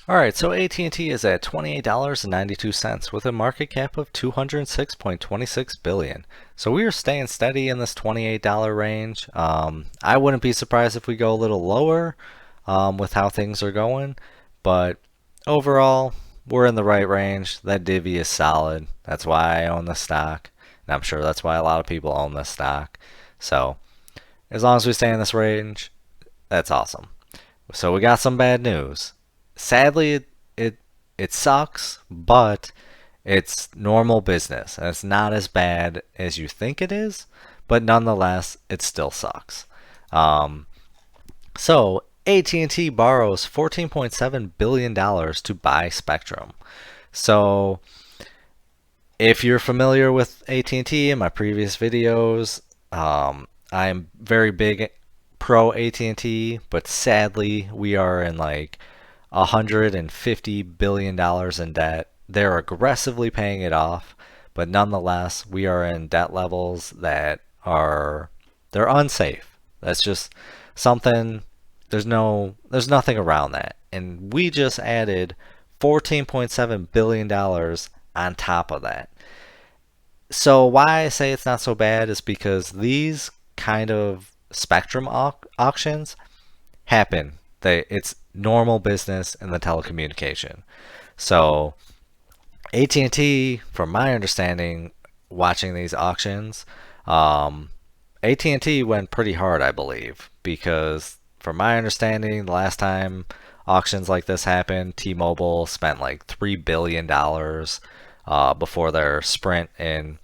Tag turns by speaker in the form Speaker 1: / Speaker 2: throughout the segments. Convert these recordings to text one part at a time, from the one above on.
Speaker 1: Alright, so AT&T is at $28.92 with a market cap of 206.26 billion. So we are staying steady in this $28 range. I wouldn't be surprised if we go a little lower with how things are going, but overall, we're in the right range. That divvy is solid. That's why I own the stock, and I'm sure that's why a lot of people own this stock. So as long as we stay in this range, that's awesome. So we got some bad news. Sadly, it sucks, but it's normal business, and it's not as bad as you think it is. But nonetheless, it still sucks. Um, so AT&T borrows $14.7 billion to buy Spectrum. So if you're familiar with AT&T in my previous videos, I'm very big pro AT&T, but sadly we are in like $150 billion in debt. They're aggressively paying it off, but nonetheless we are in debt levels that are they're unsafe. That's just something there's nothing around that. And we just added $14.7 billion on top of that. So why I say it's not so bad is because these kind of spectrum auctions happen. It's normal business in the telecommunication. So AT&T, from my understanding, watching these auctions, AT&T went pretty hard, I believe, because from my understanding, the last time auctions like this happened, T-Mobile spent like $3 billion before their Sprint and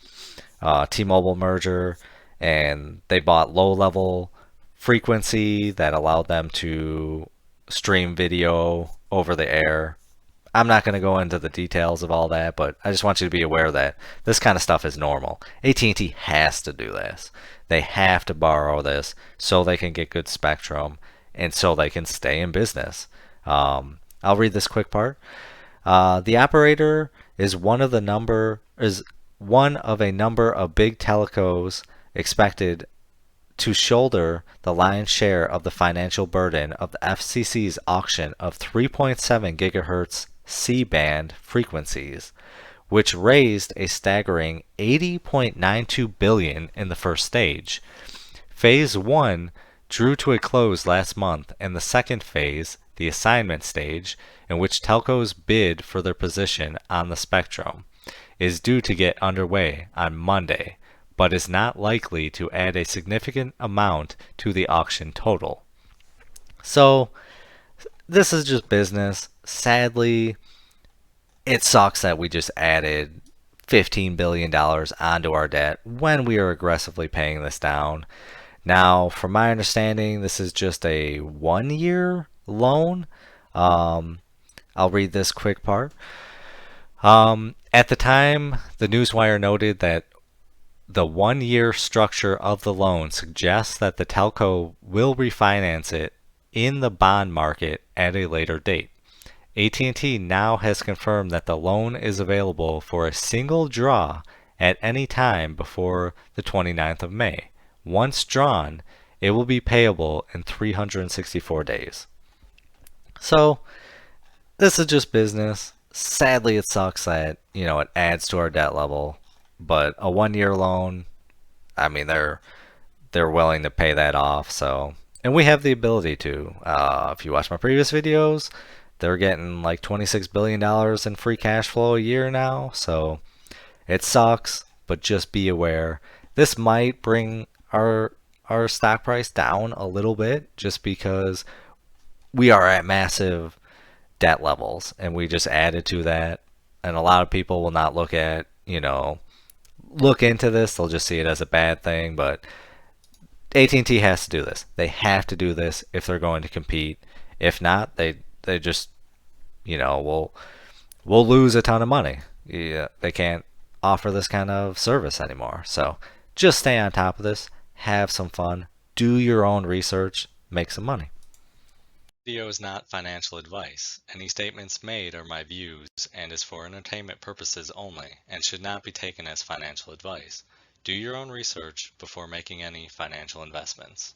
Speaker 1: T-Mobile merger, and they bought low-level frequency that allowed them to stream video over the air. I'm not going to go into the details of all that, but I just want you to be aware that this kind of stuff is normal. AT&T has to do this. They have to borrow this so they can get good spectrum and so they can stay in business. I'll read this quick part. The operator is one of a number of big telcos expected to shoulder the lion's share of the financial burden of the FCC's auction of 3.7 gigahertz C-band frequencies, which raised a staggering $80.92 billion in the first stage. Phase 1 drew to a close last month, and the second phase, the assignment stage, in which telcos bid for their position on the spectrum, is due to get underway on Monday, but is not likely to add a significant amount to the auction total. So, this is just business. Sadly, it sucks that we just added $15 billion onto our debt when we are aggressively paying this down. Now, from my understanding, this is just a 1-year loan. I'll read this quick part. At the time, the Newswire noted that the 1-year structure of the loan suggests that the telco will refinance it in the bond market at a later date. AT&T now has confirmed that the loan is available for a single draw at any time before the 29th of May. Once drawn, it will be payable in 364 days. So, this is just business. Sadly, it sucks that, it adds to our debt level, but a 1-year loan, I mean, they're willing to pay that off. So, and we have the ability to. If you watch my previous videos, they're getting like $26 billion in free cash flow a year now. So it sucks, but just be aware. This might bring our stock price down a little bit just because we are at massive debt levels and we just added to that. And a lot of people will not look into this. They'll just see it as a bad thing, but AT&T has to do this. They have to do this if they're going to compete. If not, they just we'll lose a ton of money. Yeah, they can't offer this kind of service anymore. So just stay on top of this. Have some fun. Do your own research. Make some money.
Speaker 2: Video is not financial advice. Any statements made are my views and is for entertainment purposes only and should not be taken as financial advice. Do your own research before making any financial investments.